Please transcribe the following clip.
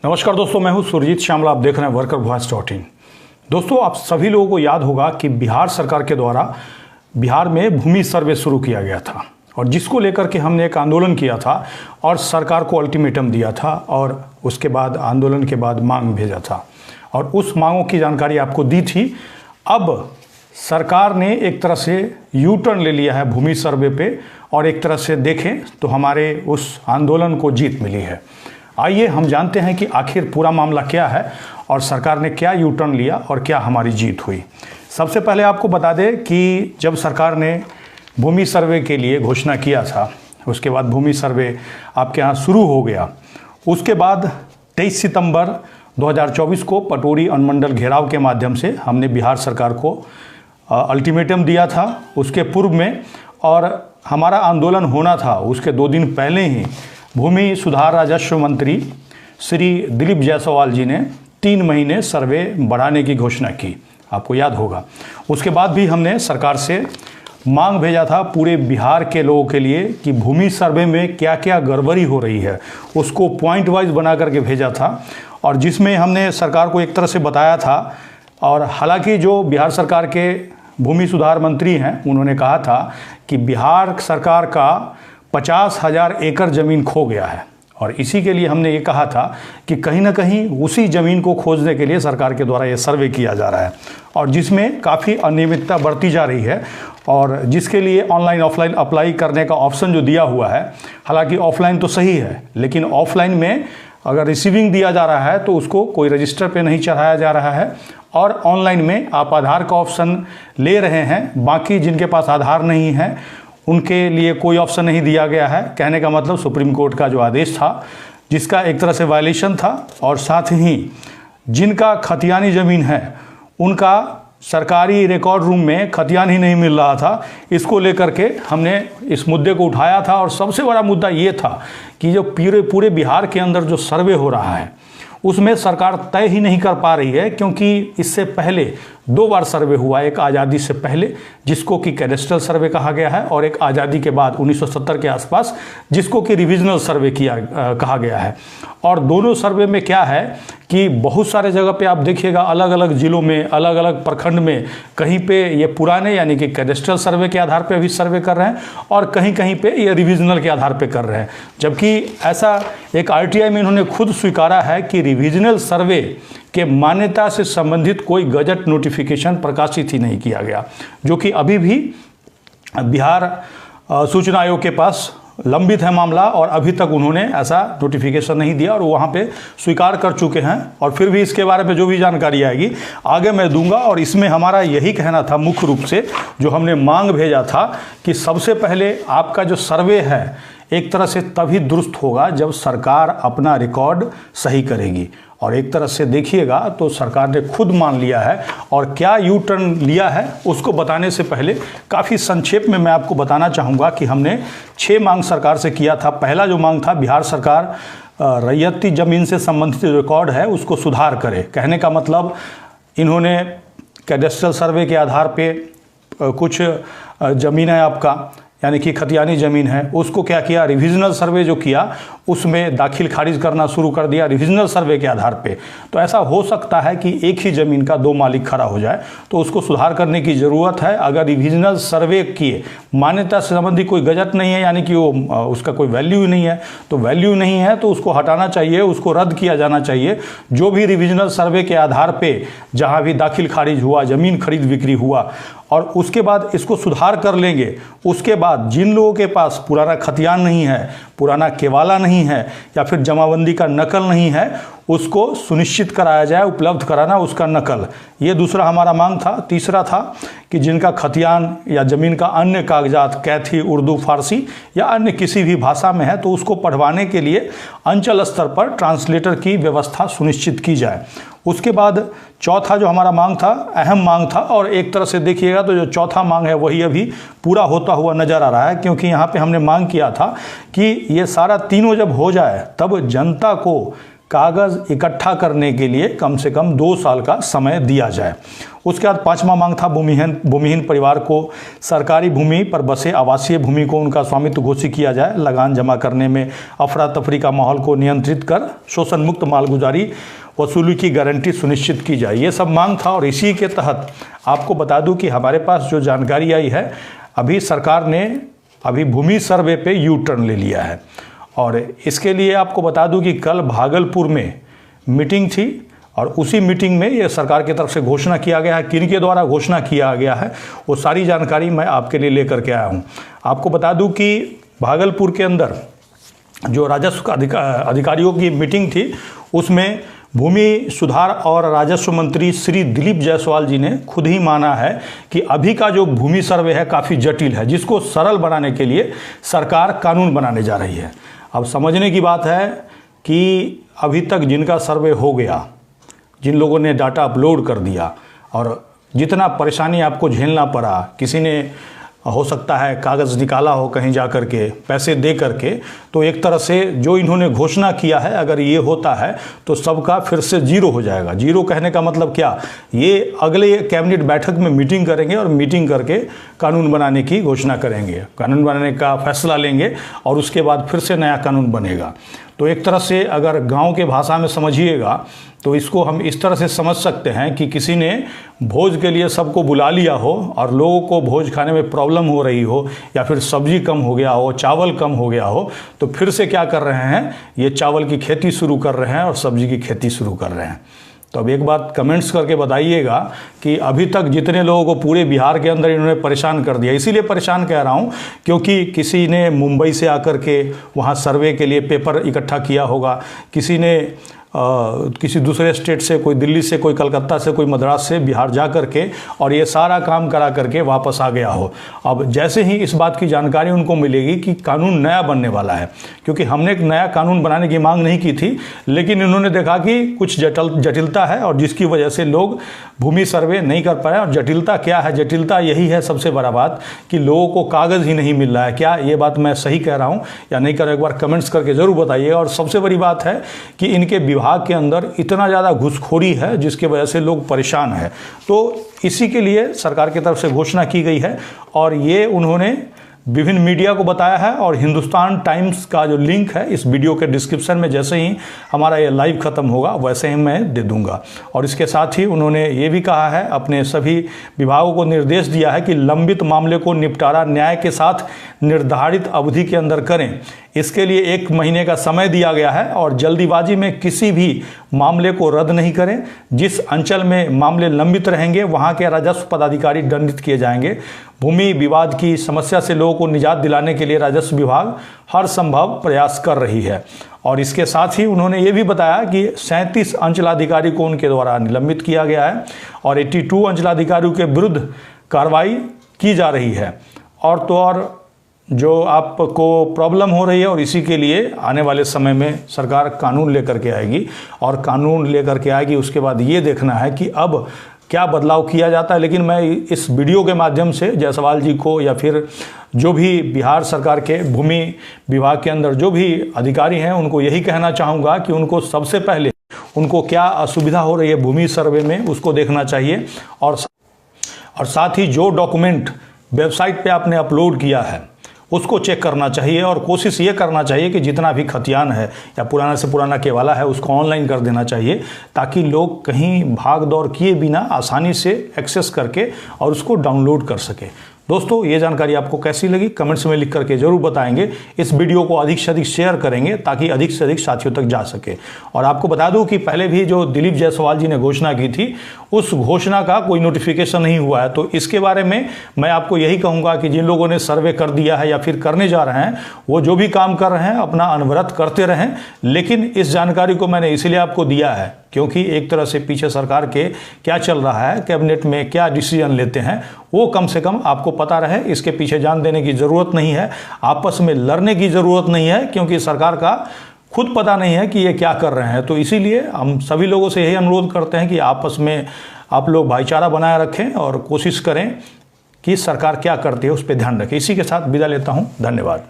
नमस्कार दोस्तों, मैं हूं सुरजीत श्यामला। आप देख रहे हैं workervoice.in। दोस्तों, आप सभी लोगों को याद होगा कि बिहार सरकार के द्वारा बिहार में भूमि सर्वे शुरू किया गया था और जिसको लेकर के हमने एक आंदोलन किया था और सरकार को अल्टीमेटम दिया था और उसके बाद आंदोलन के बाद मांग भेजा था और उस मांगों की जानकारी आपको दी थी। अब सरकार ने एक तरह से यू टर्न ले लिया है भूमि सर्वे पे और एक तरह से देखें तो हमारे उस आंदोलन को जीत मिली है। आइए हम जानते हैं कि आखिर पूरा मामला क्या है और सरकार ने क्या यू टर्न लिया और क्या हमारी जीत हुई। सबसे पहले आपको बता दें कि जब सरकार ने भूमि सर्वे के लिए घोषणा किया था, उसके बाद भूमि सर्वे आपके यहाँ शुरू हो गया। उसके बाद 23 सितंबर 2024 को पटोरी अनुमंडल घेराव के माध्यम से हमने बिहार सरकार को अल्टीमेटम दिया था। उसके पूर्व में और हमारा आंदोलन होना था उसके 2 दिन पहले ही भूमि सुधार राजस्व मंत्री श्री दिलीप जायसवाल जी ने 3 महीने सर्वे बढ़ाने की घोषणा की, आपको याद होगा। उसके बाद भी हमने सरकार से मांग भेजा था पूरे बिहार के लोगों के लिए कि भूमि सर्वे में क्या क्या गड़बड़ी हो रही है, उसको पॉइंट वाइज बना करके भेजा था और जिसमें हमने सरकार को एक तरह से बताया था। और हालांकि जो बिहार सरकार के भूमि सुधार मंत्री हैं उन्होंने कहा था कि बिहार सरकार का 50,000 एकड़ ज़मीन खो गया है और इसी के लिए हमने ये कहा था कि कहीं ना कहीं उसी ज़मीन को खोजने के लिए सरकार के द्वारा ये सर्वे किया जा रहा है और जिसमें काफ़ी अनियमितता बढ़ती जा रही है और जिसके लिए ऑनलाइन ऑफलाइन अप्लाई करने का ऑप्शन जो दिया हुआ है, हालांकि ऑफलाइन तो सही है लेकिन ऑफलाइन में अगर रिसीविंग दिया जा रहा है तो उसको कोई रजिस्टर पे नहीं चढ़ाया जा रहा है और ऑनलाइन में आप आधार का ऑप्शन ले रहे हैं, बाकी जिनके पास आधार नहीं है उनके लिए कोई ऑप्शन नहीं दिया गया है। कहने का मतलब सुप्रीम कोर्ट का जो आदेश था जिसका एक तरह से वायलेशन था और साथ ही जिनका खतियानी ज़मीन है उनका सरकारी रिकॉर्ड रूम में खतियान ही नहीं मिल रहा था। इसको लेकर के हमने इस मुद्दे को उठाया था और सबसे बड़ा मुद्दा ये था कि जो पूरे बिहार के अंदर जो सर्वे हो रहा है उसमें सरकार तय ही नहीं कर पा रही है, क्योंकि इससे पहले 2 बार सर्वे हुआ, एक आज़ादी से पहले जिसको कि कैडेस्ट्रल सर्वे कहा गया है और एक आज़ादी के बाद 1970 के आसपास जिसको कि रिविजनल सर्वे कहा गया है। और दोनों सर्वे में क्या है कि बहुत सारे जगह पे आप देखिएगा अलग अलग ज़िलों में अलग अलग प्रखंड में कहीं पे ये पुराने यानी कि कैडेस्ट्रल सर्वे के आधार पे भी सर्वे कर रहे हैं और कहीं कहीं पे ये रिविजनल के आधार पे कर रहे हैं। जबकि ऐसा एक आरटीआई में इन्होंने खुद स्वीकारा है कि रिविजनल सर्वे के मान्यता से संबंधित कोई गजट नोटिफिकेशन प्रकाशित ही नहीं किया गया, जो कि अभी भी बिहार सूचना आयोग के पास लंबित है मामला और अभी तक उन्होंने ऐसा नोटिफिकेशन नहीं दिया और वहाँ पे स्वीकार कर चुके हैं। और फिर भी इसके बारे में जो भी जानकारी आएगी आगे मैं दूंगा। और इसमें हमारा यही कहना था मुख्य रूप से जो हमने मांग भेजा था कि सबसे पहले आपका जो सर्वे है एक तरह से तभी दुरुस्त होगा जब सरकार अपना रिकॉर्ड सही करेगी। और एक तरह से देखिएगा तो सरकार ने खुद मान लिया है और क्या यू टर्न लिया है उसको बताने से पहले काफ़ी संक्षेप में मैं आपको बताना चाहूँगा कि हमने 6 मांग सरकार से किया था। पहला जो मांग था, बिहार सरकार रैयती ज़मीन से संबंधित रिकॉर्ड है उसको सुधार करे। कहने का मतलब इन्होंने कैडेस्ट्रल सर्वे के आधार पे कुछ ज़मीन है आपका यानी कि खतियानी ज़मीन है उसको क्या किया, रिविजनल सर्वे जो किया उसमें दाखिल खारिज करना शुरू कर दिया रिविजनल सर्वे के आधार पे। तो ऐसा हो सकता है कि एक ही ज़मीन का 2 मालिक खड़ा हो जाए, तो उसको सुधार करने की ज़रूरत है। अगर रिविजनल सर्वे की मान्यता से संबंधी कोई गजट नहीं है यानी कि वो उसका कोई वैल्यू नहीं है, तो वैल्यू नहीं है तो उसको हटाना चाहिए, उसको रद्द किया जाना चाहिए। जो भी रिविजनल सर्वे के आधार पर जहाँ भी दाखिल खारिज हुआ, ज़मीन खरीद बिक्री हुआ और उसके बाद इसको सुधार कर लेंगे। उसके बाद जिन लोगों के पास पुराना खतियान नहीं है, पुराना केवाला नहीं है या फिर जमाबंदी का नकल नहीं है उसको सुनिश्चित कराया जाए, उपलब्ध कराना उसका नकल। ये दूसरा हमारा मांग था। तीसरा था कि जिनका खतियान या ज़मीन का अन्य कागजात कैथी, उर्दू, फारसी या अन्य किसी भी भाषा में है तो उसको पढ़वाने के लिए अंचल स्तर पर ट्रांसलेटर की व्यवस्था सुनिश्चित की जाए। उसके बाद चौथा जो हमारा मांग था, अहम मांग था और एक तरह से देखिएगा तो जो चौथा मांग है वही अभी पूरा होता हुआ नज़र आ रहा है, क्योंकि यहाँ पे हमने मांग किया था कि ये सारा तीनों जब हो जाए तब जनता को कागज़ इकट्ठा करने के लिए कम से कम 2 साल का समय दिया जाए। उसके बाद 5वां मांग था भूमिहीन परिवार को सरकारी भूमि पर बसे आवासीय भूमि को उनका स्वामित्व घोषित किया जाए। लगान जमा करने में अफरा तफरी का माहौल को नियंत्रित कर शोषण मुक्त मालगुजारी वसूली की गारंटी सुनिश्चित की जाए। ये सब मांग था और इसी के तहत आपको बता दूं कि हमारे पास जो जानकारी आई है, अभी सरकार ने भूमि सर्वे पे यू टर्न ले लिया है। और इसके लिए आपको बता दूं कि कल भागलपुर में मीटिंग थी और उसी मीटिंग में ये सरकार की तरफ से घोषणा किया गया है। किन के द्वारा घोषणा किया गया है वो सारी जानकारी मैं आपके लिए लेकर के आया हूँ। आपको बता दूं कि भागलपुर के अंदर जो राजस्व अधिकारियों की मीटिंग थी उसमें भूमि सुधार और राजस्व मंत्री श्री दिलीप जायसवाल जी ने खुद ही माना है कि अभी का जो भूमि सर्वे है काफ़ी जटिल है, जिसको सरल बनाने के लिए सरकार कानून बनाने जा रही है। अब समझने की बात है कि अभी तक जिनका सर्वे हो गया, जिन लोगों ने डाटा अपलोड कर दिया और जितना परेशानी आपको झेलना पड़ा, किसी ने हो सकता है कागज़ निकाला हो कहीं जा कर के पैसे दे करके, तो एक तरह से जो इन्होंने घोषणा किया है अगर ये होता है तो सबका फिर से जीरो हो जाएगा। जीरो कहने का मतलब क्या, ये अगले कैबिनेट बैठक में मीटिंग करेंगे और मीटिंग करके कानून बनाने की घोषणा करेंगे, कानून बनाने का फैसला लेंगे और उसके बाद फिर से नया कानून बनेगा। तो एक तरह से अगर गांव के भाषा में समझिएगा तो इसको हम इस तरह से समझ सकते हैं कि किसी ने भोज के लिए सबको बुला लिया हो और लोगों को भोज खाने में प्रॉब्लम हो रही हो या फिर सब्जी कम हो गया हो, चावल कम हो गया हो, तो फिर से क्या कर रहे हैं, ये चावल की खेती शुरू कर रहे हैं और सब्जी की खेती शुरू कर रहे हैं। तो अब एक बात कमेंट्स करके बताइएगा कि अभी तक जितने लोगों को पूरे बिहार के अंदर इन्होंने परेशान कर दिया। इसीलिए परेशान कह रहा हूँ क्योंकि किसी ने मुंबई से आकर के वहाँ सर्वे के लिए पेपर इकट्ठा किया होगा, किसी ने किसी दूसरे स्टेट से, कोई दिल्ली से, कोई कलकत्ता से, कोई मद्रास से बिहार जा कर के और ये सारा काम करा करके वापस आ गया हो। अब जैसे ही इस बात की जानकारी उनको मिलेगी कि कानून नया बनने वाला है, क्योंकि हमने एक नया कानून बनाने की मांग नहीं की थी, लेकिन इन्होंने देखा कि कुछ जटिलता है और जिसकी वजह से लोग भूमि सर्वे नहीं कर पाए। और जटिलता क्या है, जटिलता यही है सबसे बड़ा बात कि लोगों को कागज़ ही नहीं मिल रहा है। क्या ये बात मैं सही कह रहा हूँ या नहीं कह रहा, एक बार कमेंट्स करके ज़रूर बताइएगा। और सबसे बड़ी बात है कि इनके विभाग के अंदर इतना ज़्यादा घुसखोरी है जिसकी वजह से लोग परेशान हैं। तो इसी के लिए सरकार की तरफ से घोषणा की गई है और ये उन्होंने विभिन्न मीडिया को बताया है। और हिंदुस्तान टाइम्स का जो लिंक है इस वीडियो के डिस्क्रिप्शन में जैसे ही हमारा ये लाइव ख़त्म होगा वैसे ही मैं दे दूंगा। और इसके साथ ही उन्होंने ये भी कहा है, अपने सभी विभागों को निर्देश दिया है कि लंबित मामले को निपटारा न्याय के साथ निर्धारित अवधि के अंदर करें। इसके लिए 1 महीने का समय दिया गया है और जल्दीबाजी में किसी भी मामले को रद्द नहीं करें। जिस अंचल में मामले लंबित रहेंगे वहां के राजस्व पदाधिकारी दंडित किए जाएंगे। भूमि विवाद की समस्या से लोगों को निजात दिलाने के लिए राजस्व विभाग हर संभव प्रयास कर रही है। और इसके साथ ही उन्होंने ये भी बताया कि 37 अंचलाधिकारी को उनके द्वारा निलंबित किया गया है और 82 अंचलाधिकारियों के विरुद्ध कार्रवाई की जा रही है। और तो और जो आपको प्रॉब्लम हो रही है और इसी के लिए आने वाले समय में सरकार कानून लेकर के आएगी और कानून लेकर के आएगी। उसके बाद ये देखना है कि अब क्या बदलाव किया जाता है। लेकिन मैं इस वीडियो के माध्यम से जायसवाल जी को या फिर जो भी बिहार सरकार के भूमि विभाग के अंदर जो भी अधिकारी हैं उनको यही कहना चाहूँगा कि उनको सबसे पहले उनको क्या असुविधा हो रही है भूमि सर्वे में उसको देखना चाहिए और साथ ही जो डॉक्यूमेंट वेबसाइट पे आपने अपलोड किया है उसको चेक करना चाहिए और कोशिश ये करना चाहिए कि जितना भी खतियान है या पुराना से पुराना केवाला है उसको ऑनलाइन कर देना चाहिए, ताकि लोग कहीं भाग दौड़ किए बिना आसानी से एक्सेस करके और उसको डाउनलोड कर सके। दोस्तों, ये जानकारी आपको कैसी लगी कमेंट्स में लिख करके जरूर बताएंगे। इस वीडियो को अधिक से अधिक शेयर करेंगे ताकि अधिक से अधिक साथियों तक जा सके। और आपको बता दूं कि पहले भी जो दिलीप जायसवाल जी ने घोषणा की थी उस घोषणा का कोई नोटिफिकेशन नहीं हुआ है। तो इसके बारे में मैं आपको यही कहूँगा कि जिन लोगों ने सर्वे कर दिया है या फिर करने जा रहे हैं वो जो भी काम कर रहे हैं अपना अनवरत करते रहें। लेकिन इस जानकारी को मैंने इसलिए आपको दिया है क्योंकि एक तरह से पीछे सरकार के क्या चल रहा है, कैबिनेट में क्या डिसीजन लेते हैं, वो कम से कम आपको पता रहे। इसके पीछे जान देने की ज़रूरत नहीं है, आपस में लड़ने की ज़रूरत नहीं है, क्योंकि सरकार का खुद पता नहीं है कि ये क्या कर रहे हैं। तो इसीलिए हम सभी लोगों से यही अनुरोध करते हैं कि आपस में आप लोग भाईचारा बनाए रखें और कोशिश करें कि सरकार क्या करती है उस पर ध्यान रखें। इसी के साथ विदा लेता हूँ। धन्यवाद।